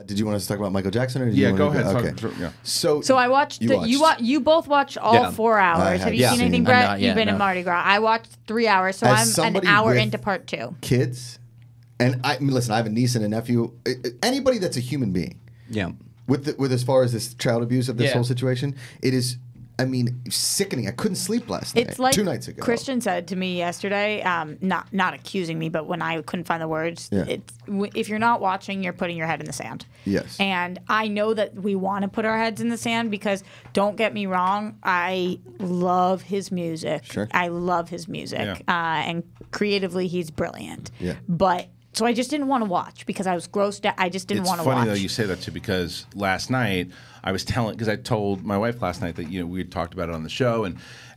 Did you want us to talk about Michael Jackson? Or did you go want ahead. Okay. Yeah. So I watched. You both watched all 4 hours. Have you seen anything, Brett? not yet, You've been in Mardi Gras. I watched 3 hours, so As I'm an somebody hour with into part 2. Kids, and I mean, listen, I have a niece and a nephew. Anybody that's a human being, with as far as this child abuse of this whole situation, it is. I mean, sickening. I couldn't sleep last night. It's like 2 nights ago. Christian said to me yesterday, not accusing me, but when I couldn't find the words, if you're not watching, you're putting your head in the sand. Yes. And I know that we want to put our heads in the sand because, don't get me wrong, I love his music. Sure. I love his music. And creatively, he's brilliant. Yeah. But so I just didn't want to watch because I was grossed out. I just didn't want to watch. It's funny though you say that too, because last night I was because I told my wife last night that we had talked about it on the show,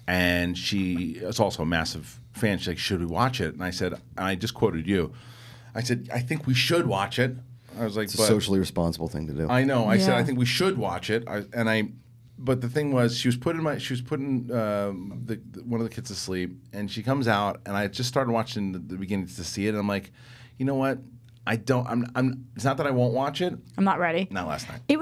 and she is also a massive fan. She's like, "Should we watch it?" And I said, and I just quoted you. I said, "I think we should watch it." I was like, it's a socially responsible thing to do. I know. I said, "I think we should watch it." But the thing was, she was putting one of the kids to sleep, and she comes out, and I just started watching the beginning to see it, and I'm like, you know what? It's not that I won't watch it. I'm not ready. Not last night. It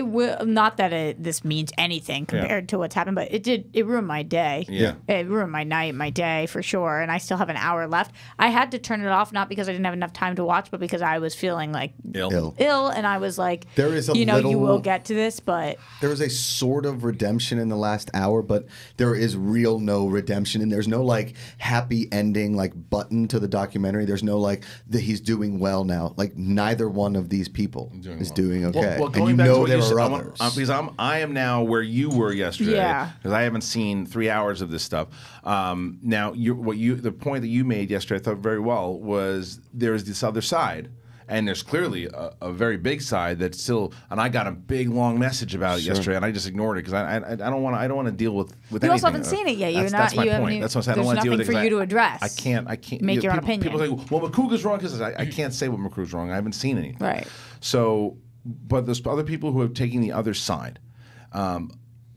will not that this means anything compared to what's happened, but it ruined my day. Yeah. It ruined my night, my day for sure. And I still have an hour left. I had to turn it off, not because I didn't have enough time to watch, but because I was feeling like ill. And I was like, there is you will get to this, but there is a sort of redemption in the last hour, but there is real no redemption, and there's no like happy ending like button to the documentary. There's no like he's doing well now. Like neither one of these people is doing okay. Well, and there are others. Because I am now where you were yesterday. Yeah. Because I haven't seen 3 hours of this stuff. Now, the point that you made yesterday, I thought very well, was there's this other side. And there's clearly a very big side that's still, and I got a big long message about it yesterday, and I just ignored it because I don't want to deal with anything. You also haven't seen it yet. That's my point. That's what I'm saying. I don't want to deal with it. There's nothing for you to address. I can't make your own opinion. People say, well, McCougar's wrong because I can't say what McCougar's wrong. I haven't seen anything. Right. So, but there's other people who have taken the other side. Can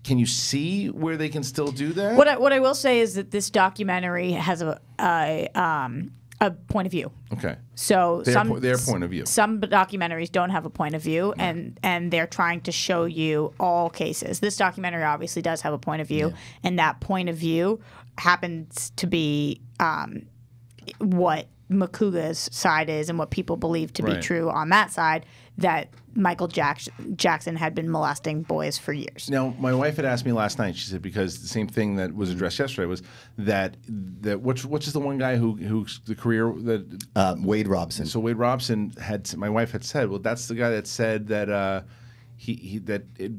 you see where they can still do that? What I will say is that this documentary has a point of view. Okay. So their point of view. Some documentaries don't have a point of view, and they're trying to show you all cases. This documentary obviously does have a point of view, and that point of view happens to be what McCougar's side is and what people believe to be true on that side, that Michael Jackson had been molesting boys for years. Now, my wife had asked me last night, she said, because the same thing that was addressed yesterday was that which is the one guy who's the career that Wade Robson. So Wade Robson my wife had said, well, that's the guy that said that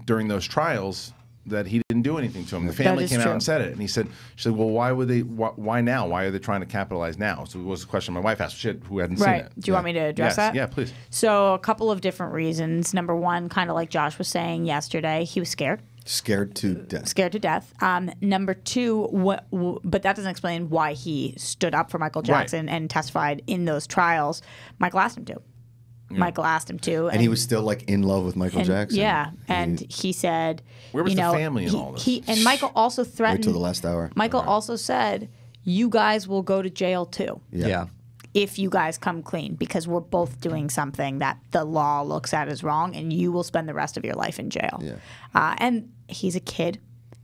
during those trials that he didn't do anything to him. The family came out and said it, and she said, well, why would they? Why now? Why are they trying to capitalize now? So it was a question my wife asked, who hadn't seen it. Do you want me to address that? Yeah, please. So a couple of different reasons. Number one, kind of like Josh was saying yesterday, he was scared. Scared to death. Scared to death. Number two, but that doesn't explain why he stood up for Michael Jackson and testified in those trials. Michael asked him to. Michael asked him to, and he was still like in love with Michael Jackson. Yeah, and he said, "Where was the family in all this?" And Michael also threatened. Wait till the last hour. Michael also said, "You guys will go to jail too. Yeah. If you guys come clean, because we're both doing something that the law looks at as wrong, and you will spend the rest of your life in jail." Yeah. And he's a kid.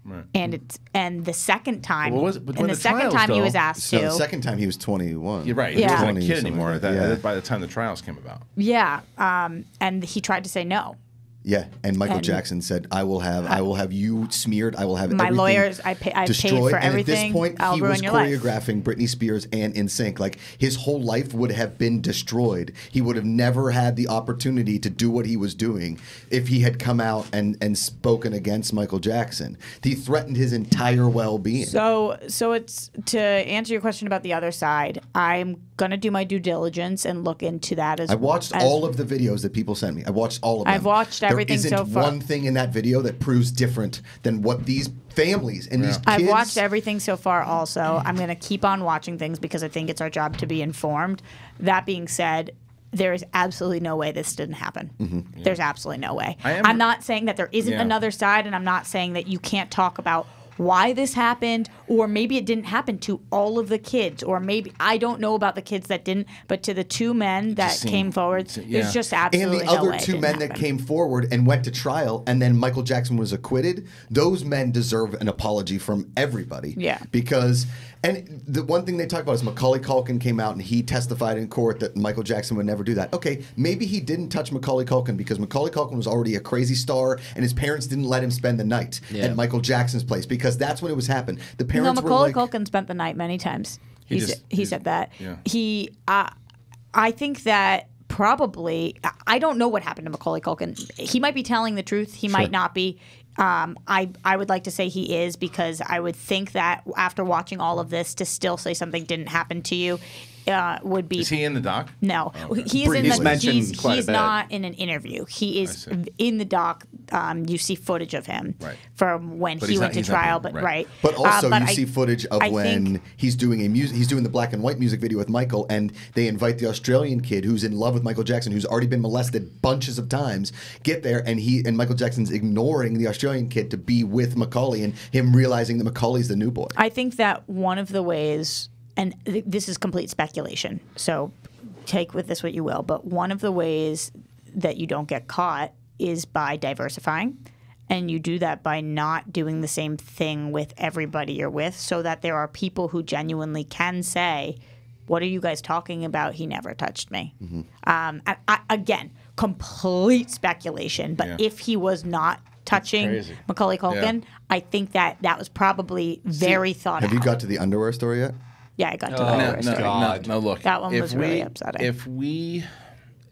Right. And the second time, he was asked to. The second time he was 21. You're right. Yeah. He wasn't a kid anymore by the time the trials came about. Yeah. And he tried to say no. Yeah, and Michael Jackson said, "I will have you smeared. I will have my everything lawyers. I paid for everything. And at this point, I'll he ruin was your life." choreographing Britney Spears and NSYNC. Like his whole life would have been destroyed. He would have never had the opportunity to do what he was doing if he had come out and spoken against Michael Jackson. He threatened his entire well-being. So it's to answer your question about the other side. I'm gonna do my due diligence and look into that as. I watched all of the videos that people sent me. I watched all of them. I've watched everything so far. There isn't one thing in that video that proves different than what these families and these kids. I've watched everything so far also. I'm going to keep on watching things because I think it's our job to be informed. That being said, there is absolutely no way this didn't happen. Mm-hmm. There's absolutely no way. I'm not saying that there isn't another side, and I'm not saying that you can't talk about why this happened or maybe it didn't happen to all of the kids, or maybe I don't know about the kids that didn't, but to the two men that came forward, there's just absolutely and the no other way it two didn't men that happen. came forward and went to trial, and then Michael Jackson was acquitted. Those men deserve an apology from everybody. Yeah. Because, and the one thing they talk about is Macaulay Culkin came out and he testified in court that Michael Jackson would never do that. Okay, maybe he didn't touch Macaulay Culkin because Macaulay Culkin was already a crazy star, and his parents didn't let him spend the night at Michael Jackson's place, because that's when it was happened. The parents No, Macaulay were like, Culkin spent the night many times. He he said that. Yeah. I think that probably, I don't know what happened to Macaulay Culkin. He might be telling the truth. He might not be. I would like to say he is, because I would think that after watching all of this, to still say something didn't happen to you would be. Is he in the doc? No, Oh, okay. he is in He's the. mentioned quite a He's bit. not in an interview. He is see. in the doc. You see footage of him Right. from when But he he's went not- to he's not trial. being- But right. right. But also, but you I- see footage of I when think- he's doing he's doing the black and white music video with Michael, and they invite the Australian kid who's in love with Michael Jackson, who's already been molested bunches of times, get there, and Michael Jackson's ignoring the Australian kid to be with Macaulay, and him realizing that Macaulay's the new boy. I think that one of the ways, and this is complete speculation, so take with this what you will, but one of the ways that you don't get caught is by diversifying. And you do that by not doing the same thing with everybody you're with, so that there are people who genuinely can say, what are you guys talking about? He never touched me. Again, complete speculation. But Yeah. if he was not touching crazy. Macaulay Culkin, I think that was probably very thought out. Have you got to the underwear story yet? Yeah, I got to Oh, that. No, first. no, God. no, look. That one if was really we- upsetting.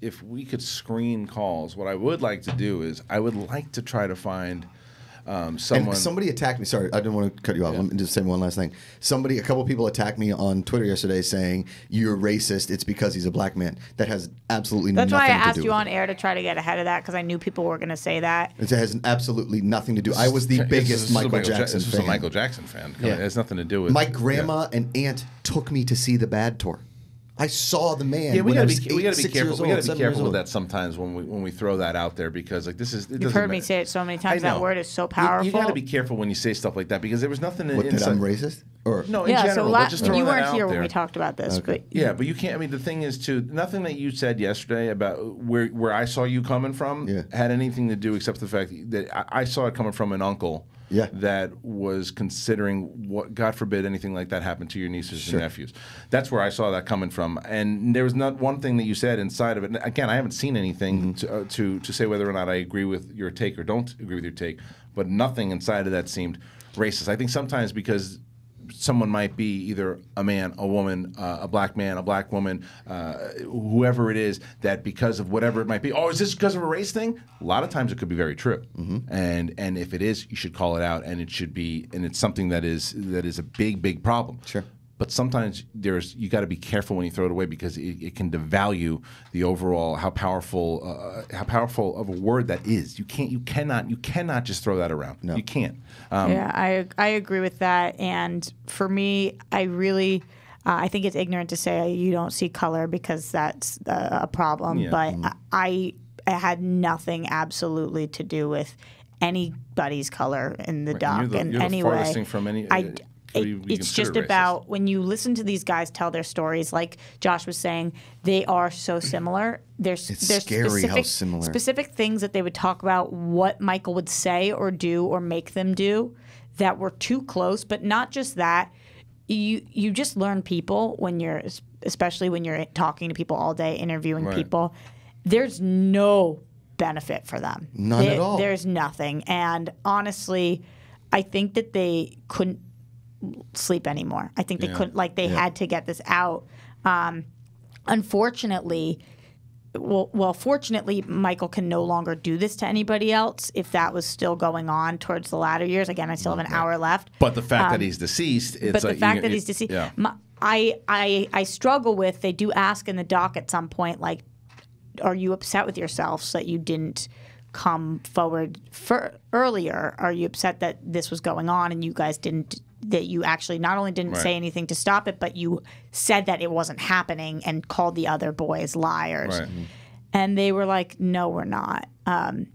If we could screen calls, what I would like to do is I would like to try to find someone. And somebody attacked me. Sorry, I didn't want to cut you off. Let me just say one last thing. A couple people attacked me on Twitter yesterday saying you're racist. It's because he's a black man. That has absolutely That's nothing why I to asked do you with on air to try to get ahead of that, because I knew people were going to say that. It has absolutely nothing to do. I was the This biggest is a Michael Jackson This is fan. a Michael Jackson fan. Yeah. It has nothing to do with My grandma and aunt took me to see the Bad tour. I saw the man. Yeah, we when I gotta was be we gotta be 6 careful. years We old, gotta be 7 careful years with old. that sometimes when we throw that out there, because like this is. You've heard me say it so many times. I That know. word is so You powerful. got to be careful when you say stuff like that, because there was nothing What, that inside. I'm racist? Or No, in Yeah, general, so but just throwing you that weren't out here when there. we talked about this, but Yeah, but you can't. I mean, the thing is, too, nothing that you said yesterday about where I saw you coming from Yeah. had anything to do except the fact that I saw it coming from an uncle. Yeah. That was considering what, God forbid, anything like that happened to your nieces and nephews. That's where I saw that coming from, and there was not one thing that you said inside of it. And again, I haven't seen anything to say whether or not I agree with your take or don't agree with your take, but nothing inside of that seemed racist. I think sometimes because someone might be either a man, a woman, a black man, a black woman, whoever it is, that because of whatever it might be, is this because of a race thing? A lot of times it could be very true, and if it is, you should call it out, and it should be, and it's something that is a big problem. Sure. But sometimes you got to be careful when you throw it away, because it can devalue the overall how powerful of a word that is. You cannot just throw that around. No. You can't. yeah, I agree with that. And for me, I really, I think it's ignorant to say you don't see color, because that's a problem. Yeah. But it had nothing absolutely to do with anybody's color in the Right, doc and you're in the any farthest way. thing from any. It's just about when you listen to these guys tell their stories, like Josh was saying, they are so similar. There's scary how similar. specific things that they would talk about, what Michael would say or do or make them do, that were too close. But not just that, you just learn people when you're, especially when you're talking to people all day, interviewing Right. people. There's no benefit for them. None at all. There's nothing. And honestly, I think that they couldn't sleep anymore. I think they couldn't, like, they had to get this out. Unfortunately, fortunately, Michael can no longer do this to anybody else. If that was still going on towards the latter years, again, I still have an hour left. But the fact that he's deceased, it's But like the fact that he's deceased, Yeah. I struggle with. They do ask in the doc at some point, like, are you upset with yourselves that you didn't come forward earlier? Are you upset that this was going on and you guys didn't? That you actually not only didn't Right. say anything to stop it, but you said that it wasn't happening and called the other boys liars. Right. And they were like, no, we're not. And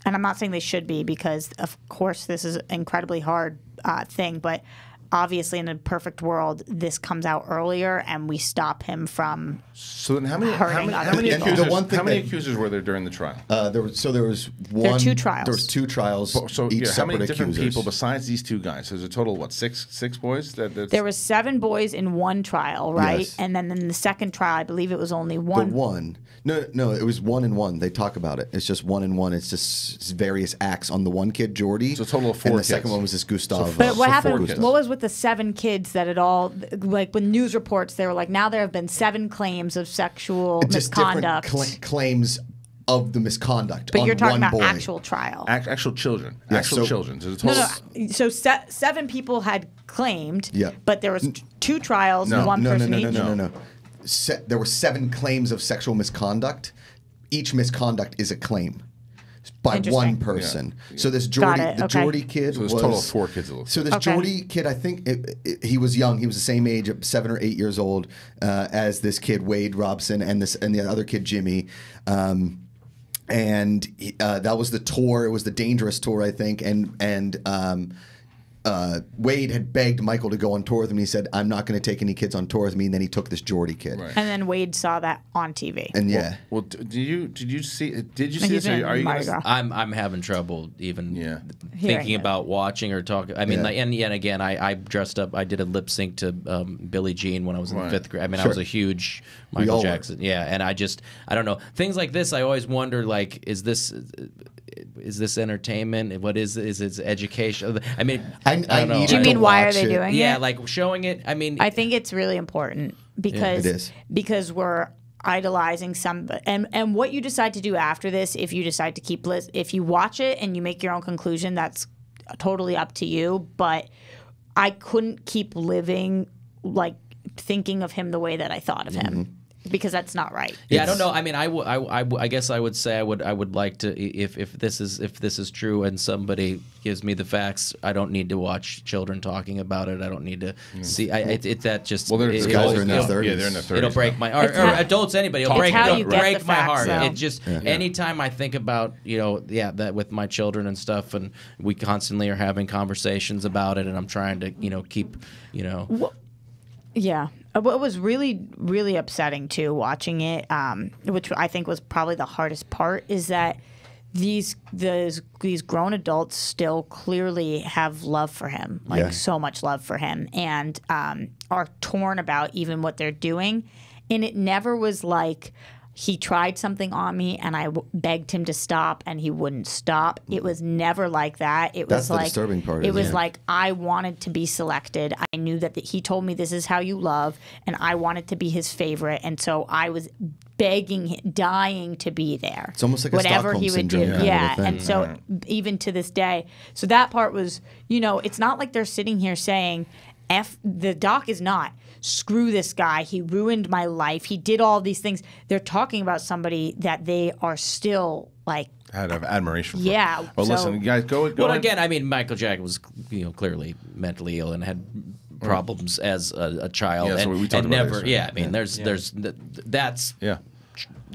I'm not saying they should be, because, of course, this is an incredibly hard thing. But obviously in a perfect world, this comes out earlier and we stop him from. So then, how many Hurting other people. accusers? The one thing How many that- accusers were there during the trial? There was one. are 2 trials. There was 2 trials. So each yeah, how many separate different accusers. people besides these 2 guys? So there's a total of what, six boys? There was 7 boys in one trial, right? Yes. And then in the second trial, I believe it was only The one. one. No, it was 1 and 1. They talk about it. It's just 1 and 1. It's just various acts on the one kid, Jordy. So a total of 4 And the kids. second one was this Gustav. But what So happened? 4 kids. What was with the 7 kids that it all like when news reports? They were like, now there have been 7 claims of sexual just misconduct. different claims of the misconduct. But on you're talking one about boy. actual trial. actual children. Yeah, Actual so- children. There's a total. No. So 7 people had claimed. Yeah. But there was 2 trials, No. one person each. No. There were 7 claims of sexual misconduct. Each misconduct is a claim by Interesting. one person. So this Got Jordy, it, the okay. Jordy kid So there's was a total of 4 kids. It looks So this Okay. Jordy kid, I think he was young. He was the same age, 7 or 8 years old, as this kid Wade Robson and the other kid Jimmy. And that was the tour. It was the Dangerous tour, I think. And Wade had begged Michael to go on tour with him. He said, "I'm not going to take any kids on tour with me." And then he took this Jordy kid. Right. And then Wade saw that on TV. And yeah, Well, did you see? Did you see He's this? in Are you Mardi gonna? Gras. I'm having trouble even Yeah. Hearing thinking it. about watching or talking. I mean, Yeah. like, and again, I dressed up. I did a lip sync to Billie Jean when I was in Right. the 5th grade. I mean, I Sure. was a huge all Michael were. Jackson. Yeah, and I don't know, things like this. I always wonder, like, is this entertainment? What is it education? I mean, I don't know. need Do you to mean why are watch they it. doing Yeah, it? like showing it. I mean, I think it's really important because It is. because we're idolizing some and what you decide to do after this, if you decide to keep if you watch it and you make your own conclusion, that's totally up to you. But I couldn't keep living like thinking of him the way that I thought of him because that's not right. Yeah, I don't know. I mean, I guess I would say I would like to if this is true and somebody gives me the facts, I don't need to watch children talking about it. I don't need to see. That just Well, These guys are in their 30s. Yeah, they're in their 30s. It'll break my or It's how- adults, anybody. It'll it's break, how it'll you get break the my facts, heart. though. It just anytime I think about that with my children and stuff, and we constantly are having conversations about it, and I'm trying to keep Yeah. What was really, really upsetting too watching it, which I think was probably the hardest part, is that these grown adults still clearly have love for him, like Yeah. so much love for him, and are torn about even what they're doing. And it never was like he tried something on me and I begged him to stop and he wouldn't stop. It was never like that. It That's was the like disturbing part, It isn't was it? like I wanted to be selected. I knew that he told me this is how you love, and I wanted to be his favorite, and so I was begging, dying to be there. It's almost like a whatever Stockholm he would syndrome do. kind of a Yeah, thing. and so even to this day, so that part was, it's not like they're sitting here saying, the doc is not. Screw this guy. He ruined my life. He did all these things. They're talking about somebody that they are still like. Had of admiration for. Yeah, Well, so- listen, guys, go. Well, ahead. again, I mean, Michael Jackson was clearly mentally ill and had problems as a child, Yeah, so and, we talked and about never. this, Yeah, I mean,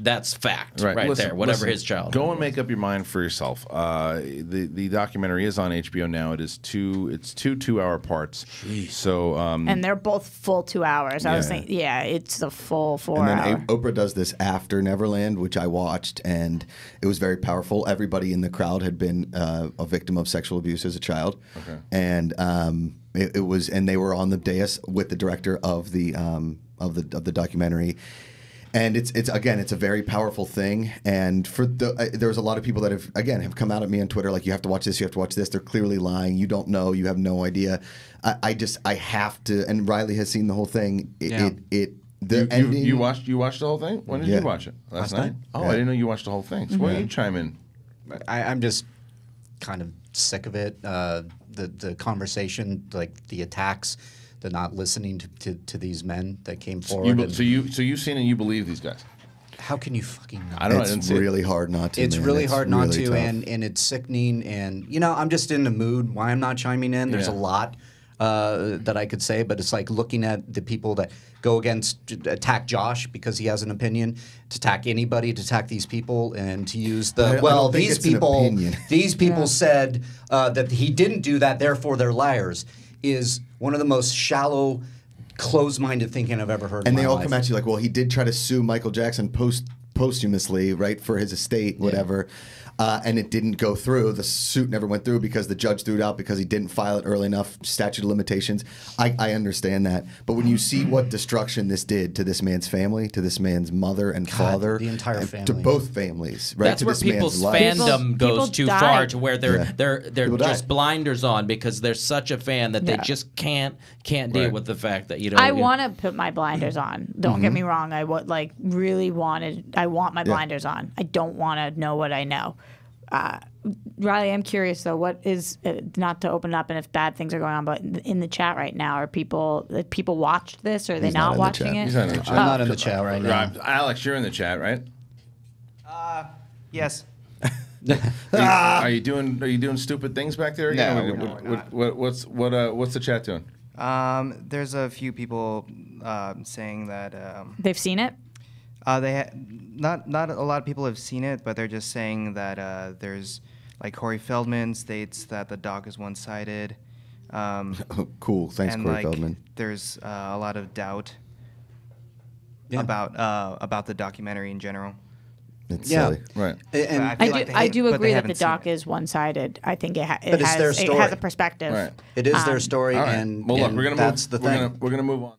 that's fact right Listen, there. Whatever listen, his child. Go and make up your mind for yourself. The documentary is on HBO now. It's two 2-hour parts. So And they're both full 2 hours. I was Yeah. thinking, it's a full 4 And then hour. Oprah does this after Neverland, which I watched, and it was very powerful. Everybody in the crowd had been a victim of sexual abuse as a child, and it was, and they were on the dais with the director of the documentary. And it's a very powerful thing. And for there's a lot of people that have come out at me on Twitter like, you have to watch this, you have to watch this. They're clearly lying. You don't know. You have no idea. I have to. And Riley has seen the whole thing. The ending. you watched the whole thing. When did Yeah. you watch it? Last night. Oh, Yeah. I didn't know you watched the whole thing. So why don't you chime in? I'm just kind of sick of it. The conversation, like the attacks, the not listening to these men that came forward. and So you've seen and you believe these guys. how can you fucking not? I don't know. I didn't It's see it. really hard not to. It's man. really hard not really to, tough. and it's sickening. And I'm just in the mood. Why I'm not chiming in? There's Yeah. a lot that I could say, but it's like looking at the people that go attack Josh because he has an opinion, to attack anybody, to attack these people, and to use I don't think these it's an people. opinion. These people said that he didn't do that, therefore they're liars. is one of the most shallow, closed-minded thinking I've ever heard. And in they my all life. come at you like, well, he did try to sue Michael Jackson posthumously, right, for his estate, whatever. And it didn't go through. The suit never went through because the judge threw it out because he didn't file it early enough. Statute of limitations. I understand that. But when you see what destruction this did to this man's family, to this man's mother and father, the entire and family. to both families, right? That's to where this man's people's life. fandom People goes too died. far to where they're Yeah. they're People just died. blinders on because they're such a fan that they Yeah. just can't deal Right. with the fact that you know. I want to put my blinders on. Don't get me wrong. I want my blinders on. I don't want to know what I know. Riley, I'm curious though. What is not to open up and if bad things are going on, but in the chat right now, are people watched this? Or are they He's not not in the watching chat. it? He's not in the chat. I'm not in the chat right now. Rob, Alex, you're in the chat, right? Yes. Are you doing stupid things back there again? No, we're not. What's the chat doing? There's a few people saying that They've seen it. not a lot of people have seen it, but they're just saying that there's like Corey Feldman states that the doc is one-sided. Oh, cool. Thanks, And Corey like Feldman. there's a lot of doubt Yeah. about the documentary in general. It's Yeah. silly. Right. And I I feel do, like they I hate- do but they agree that the haven't seen doc it. is one-sided. I think it But it's their it story. has a perspective. Right. it is their story, All right. and, Well, look, and we're gonna that's move, the thing. We're gonna move on.